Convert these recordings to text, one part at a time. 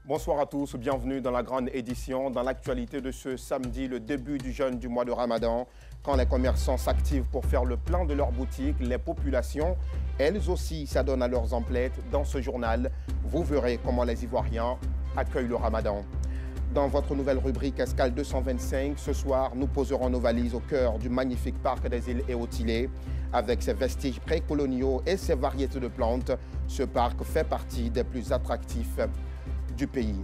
Bonsoir à tous, bienvenue dans la grande édition. Dans l'actualité de ce samedi, le début du jeûne du mois de Ramadan, quand les commerçants s'activent pour faire le plein de leurs boutiques, les populations, elles aussi, s'adonnent à leurs emplettes. Dans ce journal, vous verrez comment les Ivoiriens accueillent le Ramadan. Dans votre nouvelle rubrique Escale 225, ce soir, nous poserons nos valises au cœur du magnifique parc des îles Eotile. Avec ses vestiges précoloniaux et ses variétés de plantes, ce parc fait partie des plus attractifs du pays.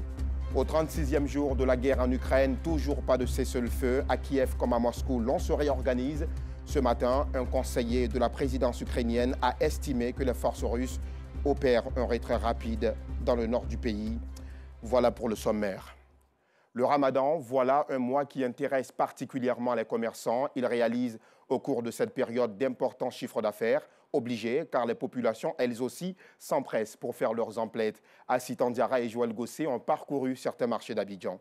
Au 36e jour de la guerre en Ukraine, toujours pas de cessez-le-feu. À Kiev comme à Moscou, l'on se réorganise. Ce matin, un conseiller de la présidence ukrainienne a estimé que les forces russes opèrent un retrait rapide dans le nord du pays. Voilà pour le sommaire. Le Ramadan, voilà un mois qui intéresse particulièrement les commerçants. Ils réalisent au cours de cette période d'importants chiffres d'affaires, obligés car les populations, elles aussi, s'empressent pour faire leurs emplettes. Assis Tandiara et Joël Gossé ont parcouru certains marchés d'Abidjan.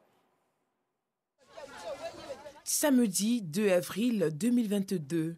Samedi 2 avril 2022,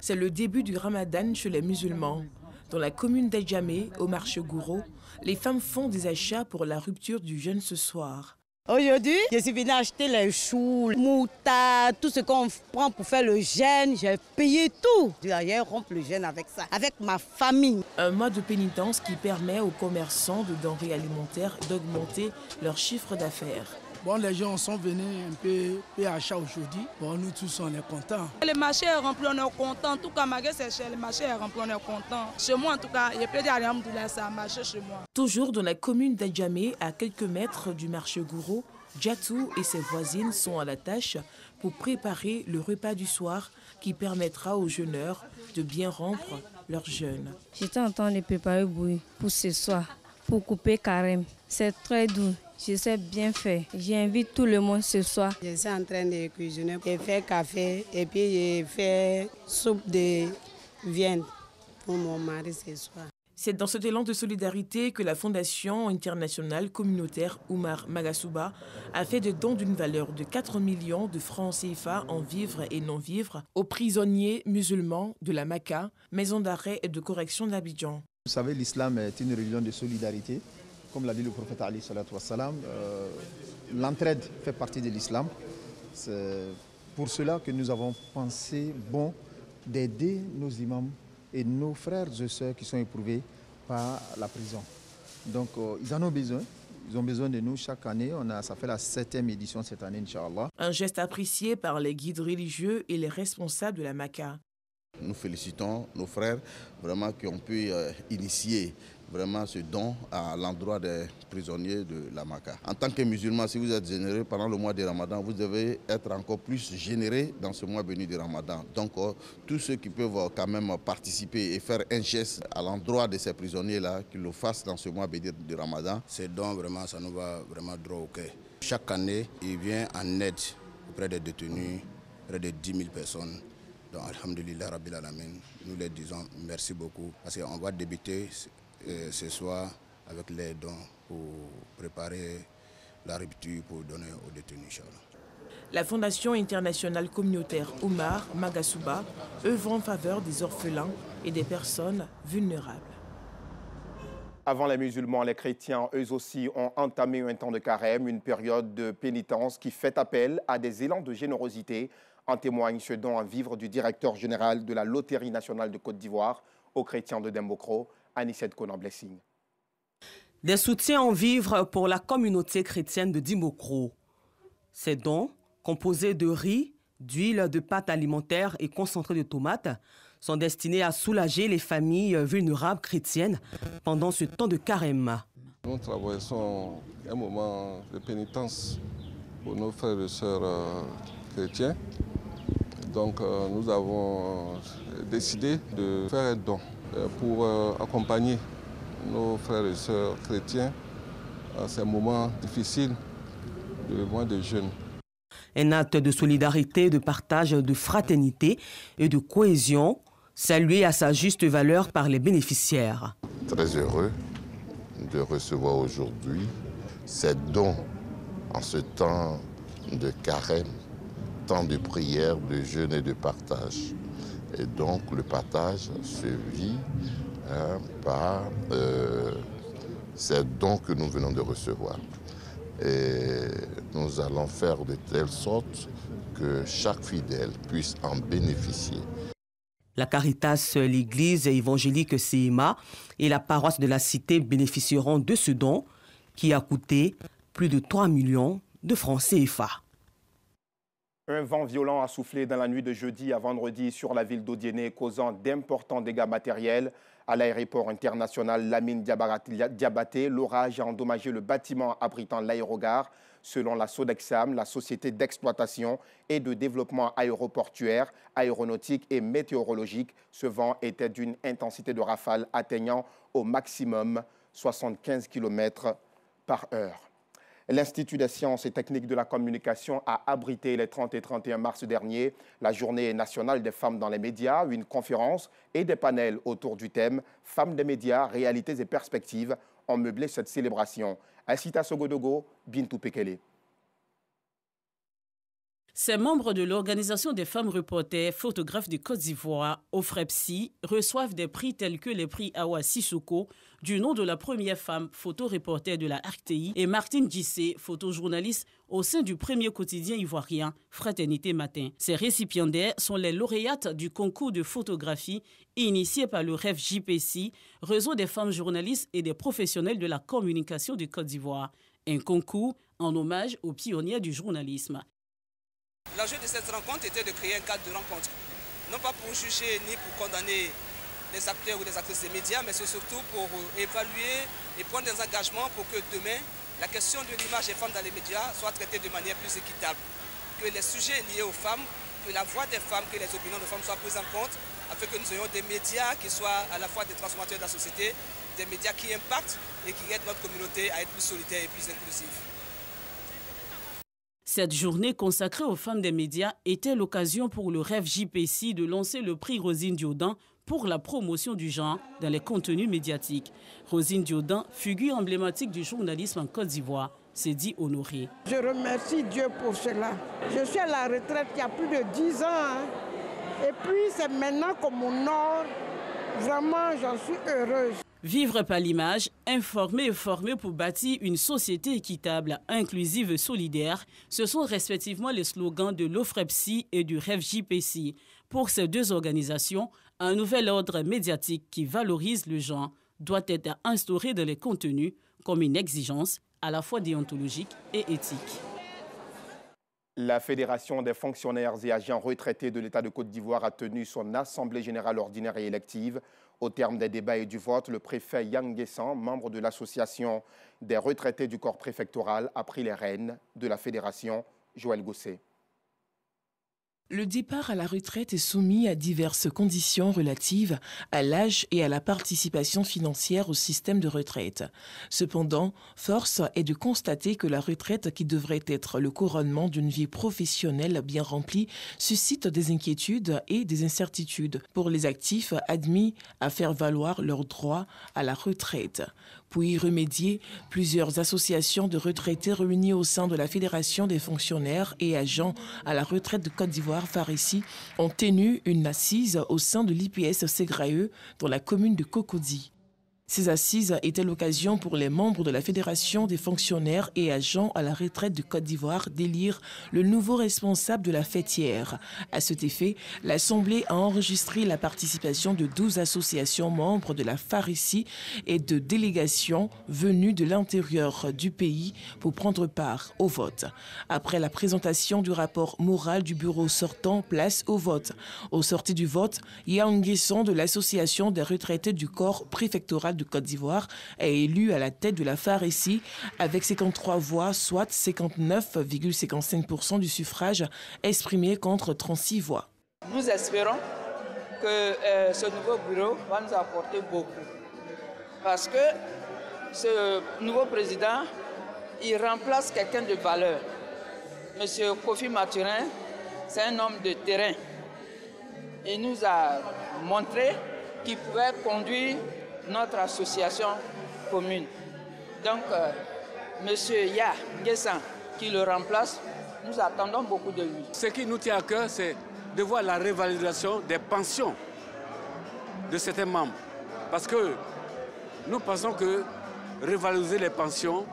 c'est le début du Ramadan chez les musulmans. Dans la commune d'Adjamé, au marché Gouro, les femmes font des achats pour la rupture du jeûne ce soir. Aujourd'hui, je suis venue acheter les choux, le moutarde, tout ce qu'on prend pour faire le jeûne. J'ai payé tout. Je vais rompre le jeûne avec ça, avec ma famille. Un mois de pénitence qui permet aux commerçants de denrées alimentaires d'augmenter leur chiffre d'affaires. Bon, les gens sont venus un peu achat aujourd'hui. Bon, nous tous, on est contents. Le marché est rempli, on est contents. En tout cas, malgré c'est cher, le marché est rempli, on est contents. Chez moi, en tout cas, il y a plus d'Alhamdoulilah, ça a marché chez moi. Toujours dans la commune d'Adjamé, à quelques mètres du marché Gouro, Djatou et ses voisines sont à la tâche pour préparer le repas du soir qui permettra aux jeûneurs de bien rompre leur jeûne. J'étais en train de préparer bouillie pour ce soir, pour couper carême. C'est très doux. Je sais bien faire. J'invite tout le monde ce soir. Je suis en train de cuisiner. J'ai fait café et puis j'ai fait soupe de viande pour mon mari ce soir. C'est dans cet élan de solidarité que la Fondation internationale communautaire Oumar Magasuba a fait des dons d'une valeur de 4 millions de francs CFA en vivres et non-vivres aux prisonniers musulmans de la Maka, maison d'arrêt et de correction d'Abidjan. Vous savez, l'islam est une religion de solidarité. Comme l'a dit le prophète Ali sallallahu alayhi wa sallam, l'entraide fait partie de l'islam. C'est pour cela que nous avons pensé bon d'aider nos imams et nos frères et sœurs qui sont éprouvés par la prison. Donc ils en ont besoin. Ils ont besoin de nous chaque année. Ça fait la 7e édition cette année, Inch'Allah. Un geste apprécié par les guides religieux et les responsables de la Maka. Nous félicitons nos frères vraiment qui ont pu initier vraiment ce don à l'endroit des prisonniers de la Maka. En tant que musulman, si vous êtes généreux pendant le mois de Ramadan, vous devez être encore plus généreux dans ce mois béni de Ramadan. Donc tous ceux qui peuvent quand même participer et faire un geste à l'endroit de ces prisonniers-là, qu'ils le fassent dans ce mois béni de Ramadan. Ces dons, vraiment, ça nous va vraiment droit au cœur. Chaque année, il vient en aide auprès des détenus, près de 10 000 personnes. Donc, alhamdulillah, rabbil alamin, nous les disons merci beaucoup parce qu'on va débuter ce soir avec les dons pour préparer la rupture pour donner aux détenus, Inch'Allah. La Fondation internationale communautaire Oumar Magasuba œuvre en faveur des orphelins et des personnes vulnérables. Avant les musulmans, les chrétiens, eux aussi, ont entamé un temps de carême, une période de pénitence qui fait appel à des élans de générosité. En témoigne ce don à vivre du directeur général de la Loterie nationale de Côte d'Ivoire aux chrétiens de Dembokro, Anicette Conan-Blessing. Des soutiens en vivres pour la communauté chrétienne de Dembokro. Ces dons, composés de riz, d'huile, de pâtes alimentaires et concentré de tomates, sont destinés à soulager les familles vulnérables chrétiennes pendant ce temps de carême. Nous traversons un moment de pénitence pour nos frères et sœurs chrétiens. Donc nous avons décidé de faire un don pour accompagner nos frères et sœurs chrétiens à ces moments difficiles de mois de jeûne. Un acte de solidarité, de partage, de fraternité et de cohésion, salué à sa juste valeur par les bénéficiaires. Très heureux de recevoir aujourd'hui ces dons en ce temps de carême, temps de prière, de jeûne et de partage. Et donc le partage se vit par ces dons que nous venons de recevoir. Et nous allons faire de telle sorte que chaque fidèle puisse en bénéficier. La Caritas, l'église évangélique CIMA et la paroisse de la Cité bénéficieront de ce don qui a coûté plus de 3 millions de francs CFA. Un vent violent a soufflé dans la nuit de jeudi à vendredi sur la ville d'Odiéné, causant d'importants dégâts matériels. À l'aéroport international Lamine Diabaté, l'orage a endommagé le bâtiment abritant l'aérogare. Selon la Sodexam, la société d'exploitation et de développement aéroportuaire, aéronautique et météorologique, ce vent était d'une intensité de rafale atteignant au maximum 75 km/h. L'Institut des sciences et techniques de la communication a abrité les 30 et 31 mars dernier la Journée nationale des femmes dans les médias, une conférence et des panels autour du thème « Femmes des médias, réalités et perspectives » ont meublé cette célébration. Aïssita Sogodogo, Bintou Pekele. Ces membres de l'Organisation des femmes reporters photographes de Côte d'Ivoire, OFREPSI, reçoivent des prix tels que les prix Awa Sissoko, du nom de la première femme photoreporter de la RTI, et Martine Gissé, photojournaliste au sein du premier quotidien ivoirien, Fraternité Matin. Ces récipiendaires sont les lauréates du concours de photographie initié par le REF JPC, Réseau des femmes journalistes et des professionnels de la communication de Côte d'Ivoire. Un concours en hommage aux pionniers du journalisme. L'enjeu de cette rencontre était de créer un cadre de rencontre, non pas pour juger ni pour condamner les acteurs ou les actrices des médias, mais c'est surtout pour évaluer et prendre des engagements pour que demain, la question de l'image des femmes dans les médias soit traitée de manière plus équitable, que les sujets liés aux femmes, que la voix des femmes, que les opinions des femmes soient prises en compte, afin que nous ayons des médias qui soient à la fois des transformateurs de la société, des médias qui impactent et qui aident notre communauté à être plus solidaire et plus inclusive. Cette journée consacrée aux femmes des médias était l'occasion pour le REF JPC de lancer le prix Rosine Diodan pour la promotion du genre dans les contenus médiatiques. Rosine Diodan, figure emblématique du journalisme en Côte d'Ivoire, s'est dit honorée. Je remercie Dieu pour cela. Je suis à la retraite il y a plus de 10 ans. Et puis c'est maintenant qu'on m'honore. Vraiment, j'en suis heureuse. Vivre par l'image, informer et former pour bâtir une société équitable, inclusive et solidaire, ce sont respectivement les slogans de l'OFREPSI et du REF JPC. Pour ces deux organisations, un nouvel ordre médiatique qui valorise le genre doit être instauré dans les contenus comme une exigence à la fois déontologique et éthique. La Fédération des fonctionnaires et agents retraités de l'État de Côte d'Ivoire a tenu son assemblée générale ordinaire et élective. Au terme des débats et du vote, le préfet Yang Guessan, membre de l'association des retraités du corps préfectoral, a pris les rênes de la fédération. Joël Gosset. Le départ à la retraite est soumis à diverses conditions relatives à l'âge et à la participation financière au système de retraite. Cependant, force est de constater que la retraite, qui devrait être le couronnement d'une vie professionnelle bien remplie, suscite des inquiétudes et des incertitudes pour les actifs admis à faire valoir leurs droits à la retraite. Pour y remédier, plusieurs associations de retraités réunies au sein de la Fédération des fonctionnaires et agents à la retraite de Côte d'Ivoire, FARECI, ont tenu une assise au sein de l'IPS Ségraeux dans la commune de Cocody. Ces assises étaient l'occasion pour les membres de la Fédération des fonctionnaires et agents à la retraite de Côte d'Ivoire d'élire le nouveau responsable de la fêtière. À cet effet, l'Assemblée a enregistré la participation de 12 associations membres de la FARECI et de délégations venues de l'intérieur du pays pour prendre part au vote. Après la présentation du rapport moral du bureau sortant, place au vote. Au sorti du vote, Yang Guessan de l'Association des retraités du corps préfectoral de Côte d'Ivoire est élu à la tête de la FARECI avec 53 voix, soit 59,55% du suffrage exprimé contre 36 voix. Nous espérons que ce nouveau bureau va nous apporter beaucoup parce que ce nouveau président, il remplace quelqu'un de valeur. Monsieur Kofi Mathurin, c'est un homme de terrain. Il nous a montré qu'il pouvait conduire notre association commune. Donc, M. Ya Guessan, qui le remplace, nous attendons beaucoup de lui. Ce qui nous tient à cœur, c'est de voir la révalorisation des pensions de certains membres. Parce que nous pensons que révaloriser les pensions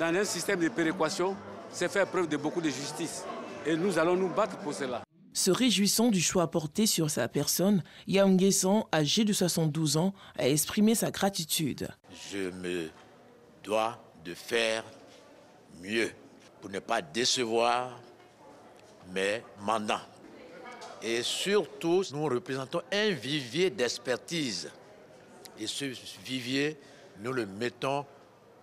dans un système de péréquation, c'est faire preuve de beaucoup de justice. Et nous allons nous battre pour cela. Se réjouissant du choix porté sur sa personne, Yam Nguessan, âgé de 72 ans, a exprimé sa gratitude. Je me dois de faire mieux pour ne pas décevoir mes mandants. Et surtout, nous représentons un vivier d'expertise. Et ce vivier, nous le mettons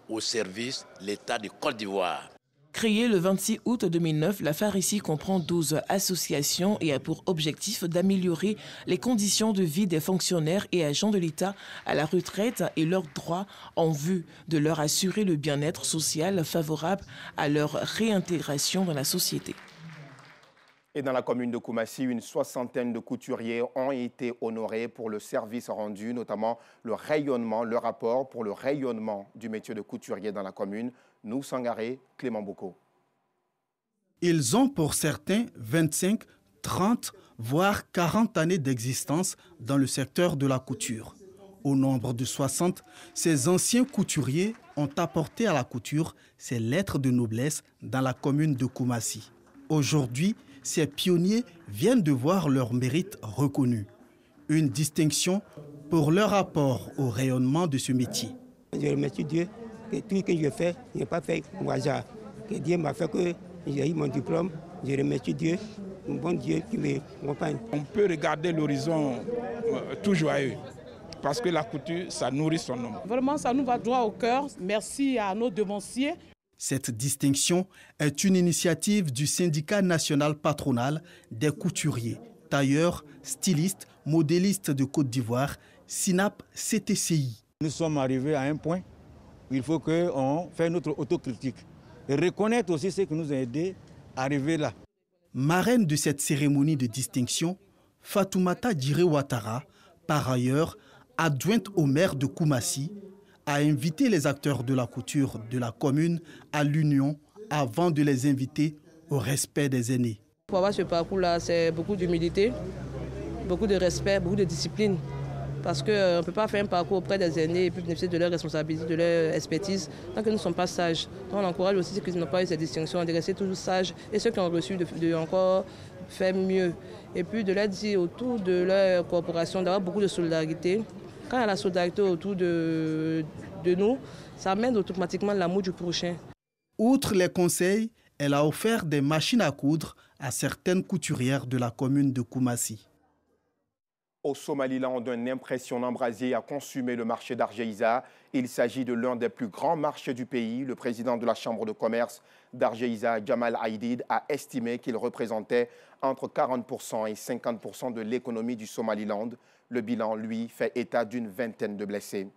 au service de l'État de Côte d'Ivoire. Créée le 26 août 2009, la Pharisi comprend 12 associations et a pour objectif d'améliorer les conditions de vie des fonctionnaires et agents de l'État à la retraite et leurs droits en vue de leur assurer le bien-être social favorable à leur réintégration dans la société. Et dans la commune de Koumassi, une soixantaine de couturiers ont été honorés pour le service rendu, notamment le rapport pour le rayonnement du métier de couturier dans la commune. Nous, Sangaré, Clément Boko. Ils ont pour certains 25, 30, voire 40 années d'existence dans le secteur de la couture. Au nombre de 60, ces anciens couturiers ont apporté à la couture ces lettres de noblesse dans la commune de Koumassi. Aujourd'hui, ces pionniers viennent de voir leur mérite reconnu. Une distinction pour leur apport au rayonnement de ce métier. Je remercie Dieu que tout ce que je fais, je n'ai pas fait au hasard. Que Dieu m'a fait que j'ai eu mon diplôme. Je remercie Dieu, un bon Dieu qui m'accompagne. On peut regarder l'horizon tout joyeux. Parce que la couture, ça nourrit son homme. Vraiment, ça nous va droit au cœur. Merci à nos devanciers. Cette distinction est une initiative du syndicat national patronal des couturiers, tailleurs, stylistes, modélistes de Côte d'Ivoire, SYNAP-CTCI. Nous sommes arrivés à un point où il faut qu'on fasse notre autocritique et reconnaître aussi ce qui nous a aidés à arriver là. Marraine de cette cérémonie de distinction, Fatoumata Djiré Ouattara, par ailleurs adjointe au maire de Koumassi, a invité les acteurs de la couture de la commune à l'union avant de les inviter au respect des aînés. Pour avoir ce parcours-là, c'est beaucoup d'humilité, beaucoup de respect, beaucoup de discipline. Parce qu'on ne peut pas faire un parcours auprès des aînés et puis bénéficier de leur responsabilité, de leur expertise, tant que nous ne sommes pas sages. Donc on encourage aussi ceux qui n'ont pas eu cette distinction de rester toujours sages et ceux qui ont reçu de encore faire mieux. Et puis de leur dire autour de leur corporation d'avoir beaucoup de solidarité. Quand il y a la solidarité autour de nous, ça amène automatiquement l'amour du prochain. Outre les conseils, elle a offert des machines à coudre à certaines couturières de la commune de Koumassi. Au Somaliland, un impressionnant brasier a consumé le marché d'Argeïza. Il s'agit de l'un des plus grands marchés du pays. Le président de la Chambre de commerce d'Argeïza, Jamal Aidid, a estimé qu'il représentait entre 40% et 50% de l'économie du Somaliland. Le bilan, lui, fait état d'une vingtaine de blessés.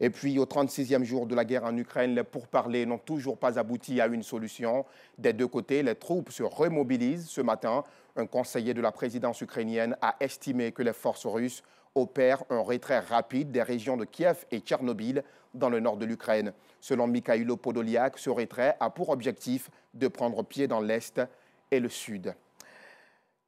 Et puis, au 36e jour de la guerre en Ukraine, les pourparlers n'ont toujours pas abouti à une solution. Des deux côtés, les troupes se remobilisent. Ce matin, un conseiller de la présidence ukrainienne a estimé que les forces russes opèrent un retrait rapide des régions de Kiev et Tchernobyl dans le nord de l'Ukraine. Selon Mikhailo Podolyak, ce retrait a pour objectif de prendre pied dans l'Est et le Sud.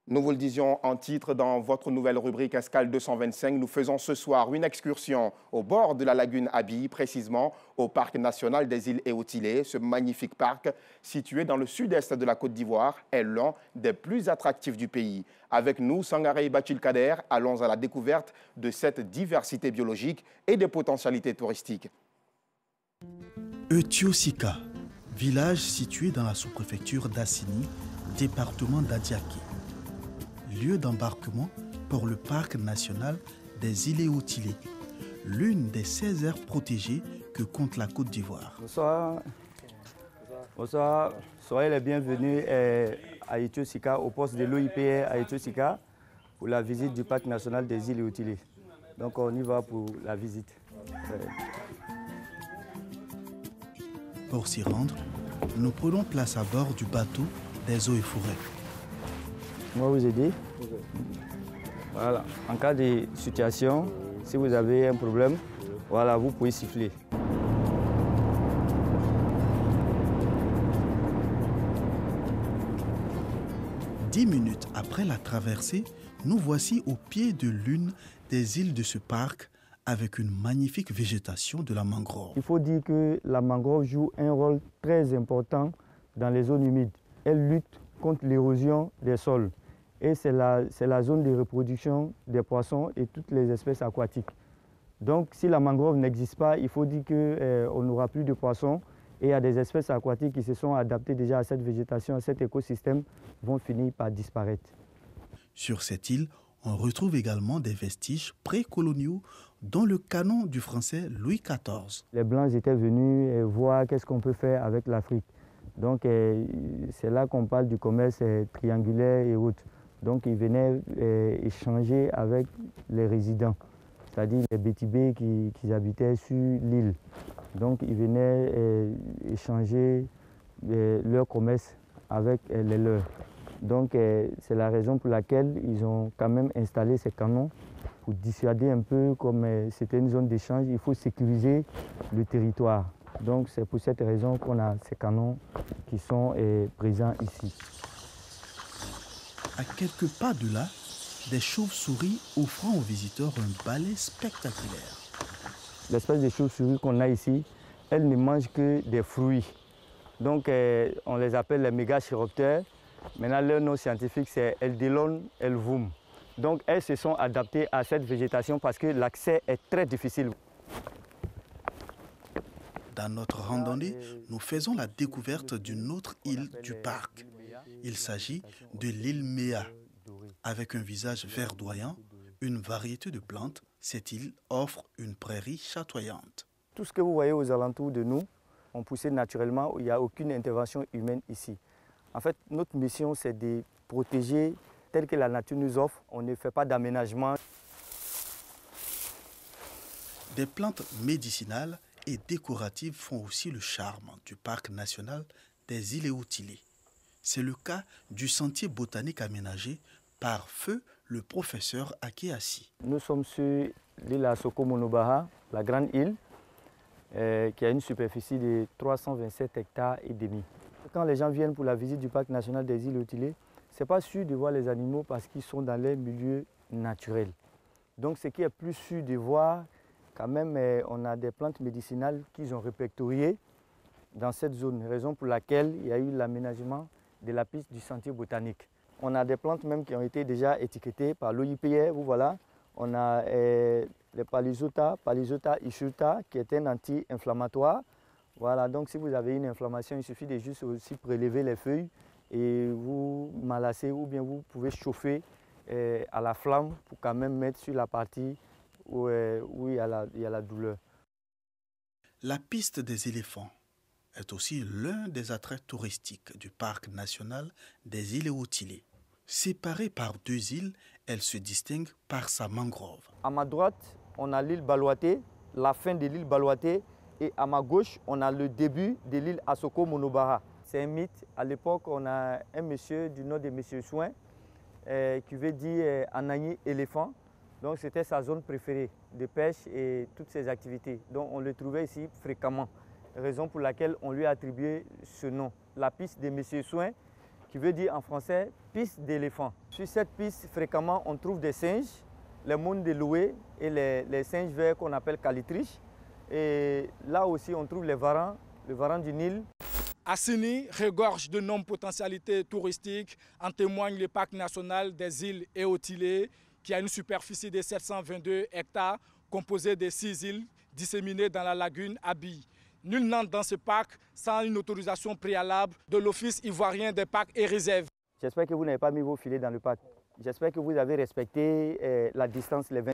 Nous vous le disions en titre dans votre nouvelle rubrique Escale 225. Nous faisons ce soir une excursion au bord de la lagune Abiy, précisément au parc national des îles Eotilé. Ce magnifique parc, situé dans le sud-est de la Côte d'Ivoire, est l'un des plus attractifs du pays. Avec nous, Sangaré Bachilkader, allons à la découverte de cette diversité biologique et des potentialités touristiques. Etiosika, village situé dans la sous-préfecture d'Assini, département d'Adiaké. Lieu d'embarquement pour le parc national des îles Eotilé, l'une des 16 aires protégées que compte la Côte d'Ivoire. Bonsoir. Bonsoir. Soyez les bienvenus à Etiosika, au poste de l'OIPR à Etiosika, pour la visite du parc national des îles Eotilé. Donc on y va pour la visite. Pour s'y rendre, nous prenons place à bord du bateau des eaux et forêts. On va vous aider. Voilà. En cas de situation, si vous avez un problème, voilà, vous pouvez siffler. Dix minutes après la traversée, nous voici au pied de l'une des îles de ce parc, avec une magnifique végétation de la mangrove. Il faut dire que la mangrove joue un rôle très important dans les zones humides. Elle lutte contre l'érosion des sols et c'est la zone de reproduction des poissons et toutes les espèces aquatiques. Donc si la mangrove n'existe pas, il faut dire qu'on n'aura plus de poissons et il y a des espèces aquatiques qui se sont adaptées déjà à cette végétation, à cet écosystème, vont finir par disparaître. Sur cette île, on retrouve également des vestiges précoloniaux dont le canon du français Louis XIV. Les Blancs étaient venus voir qu'est-ce qu'on peut faire avec l'Afrique. Donc c'est là qu'on parle du commerce triangulaire et autres. Donc ils venaient échanger avec les résidents, c'est-à-dire les Bétibés qui habitaient sur l'île. Donc ils venaient échanger leur commerce avec les leurs. Donc c'est la raison pour laquelle ils ont quand même installé ces canons pour dissuader un peu, comme c'était une zone d'échange, il faut sécuriser le territoire. Donc c'est pour cette raison qu'on a ces canons qui sont présents ici. À quelques pas de là, des chauves-souris offrant aux visiteurs un balai spectaculaire. L'espèce de chauve-souris qu'on a ici, elles ne mangent que des fruits. Donc on les appelle les mégachiroptères. Maintenant, leur nom scientifique, c'est Eldilon elvum. Donc, elles se sont adaptées à cette végétation parce que l'accès est très difficile. Dans notre randonnée, nous faisons la découverte d'une autre île du parc. Il s'agit de l'île Méa. Avec un visage verdoyant, une variété de plantes, cette île offre une prairie chatoyante. Tout ce que vous voyez aux alentours de nous, on poussait naturellement, il n'y a aucune intervention humaine ici. En fait, notre mission, c'est de protéger tel que la nature nous offre. On ne fait pas d'aménagement. Des plantes médicinales et décoratives font aussi le charme du parc national des îles Eotile. C'est le cas du sentier botanique aménagé par feu le professeur Akeassi. Nous sommes sur l'île Asoko Monobaha, la grande île, qui a une superficie de 327 hectares et demi. Quand les gens viennent pour la visite du parc national des îles Eotile, ce n'est pas sûr de voir les animaux parce qu'ils sont dans les milieux naturels. Donc ce qui est plus sûr de voir, quand même, on a des plantes médicinales qu'ils ont répertoriées dans cette zone, raison pour laquelle il y a eu l'aménagement de la piste du sentier botanique. On a des plantes même qui ont été déjà étiquetées par l'OIPR, vous voilà. On a les Palizota ishuta, qui est un anti-inflammatoire. Voilà, donc si vous avez une inflammation, il suffit de juste aussi prélever les feuilles et vous malassez ou bien vous pouvez chauffer à la flamme pour quand même mettre sur la partie où il y a la douleur. La piste des éléphants est aussi l'un des attraits touristiques du parc national des îles Eotile. Séparée par deux îles, elle se distingue par sa mangrove. À ma droite, on a l'île Balouaté, la fin de l'île Balouaté. Et à ma gauche, on a le début de l'île Asoko Monobaha. C'est un mythe. À l'époque, on a un monsieur du nom de Monsieur Soin qui veut dire Anagni éléphant. Donc c'était sa zone préférée de pêche et toutes ses activités. Donc on le trouvait ici fréquemment. Raison pour laquelle on lui a attribué ce nom. La piste de Monsieur Soin, qui veut dire en français piste d'éléphant. Sur cette piste, fréquemment, on trouve des singes, les mounes de loué et les singes verts qu'on appelle calitriches. Et là aussi, on trouve les varans, le varan du Nil. Assini regorge de nombreuses potentialités touristiques. En témoigne le parc national des îles Eotile, qui a une superficie de 722 hectares, composée de 6 îles disséminées dans la lagune Abi. Nul n'entre dans ce parc sans une autorisation préalable de l'Office ivoirien des parcs et réserves. J'espère que vous n'avez pas mis vos filets dans le parc. J'espère que vous avez respecté la distance, les 20.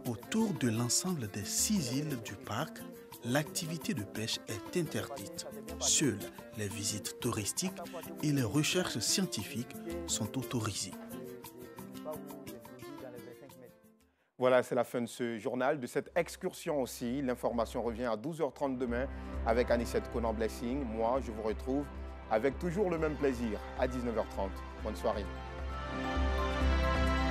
Autour de l'ensemble des 6 îles du parc, l'activité de pêche est interdite. Seules les visites touristiques et les recherches scientifiques sont autorisées. Voilà, c'est la fin de ce journal, de cette excursion aussi. L'information revient à 12h30 demain avec Anicette Conan-Blessing. Moi, je vous retrouve avec toujours le même plaisir à 19h30. Bonne soirée.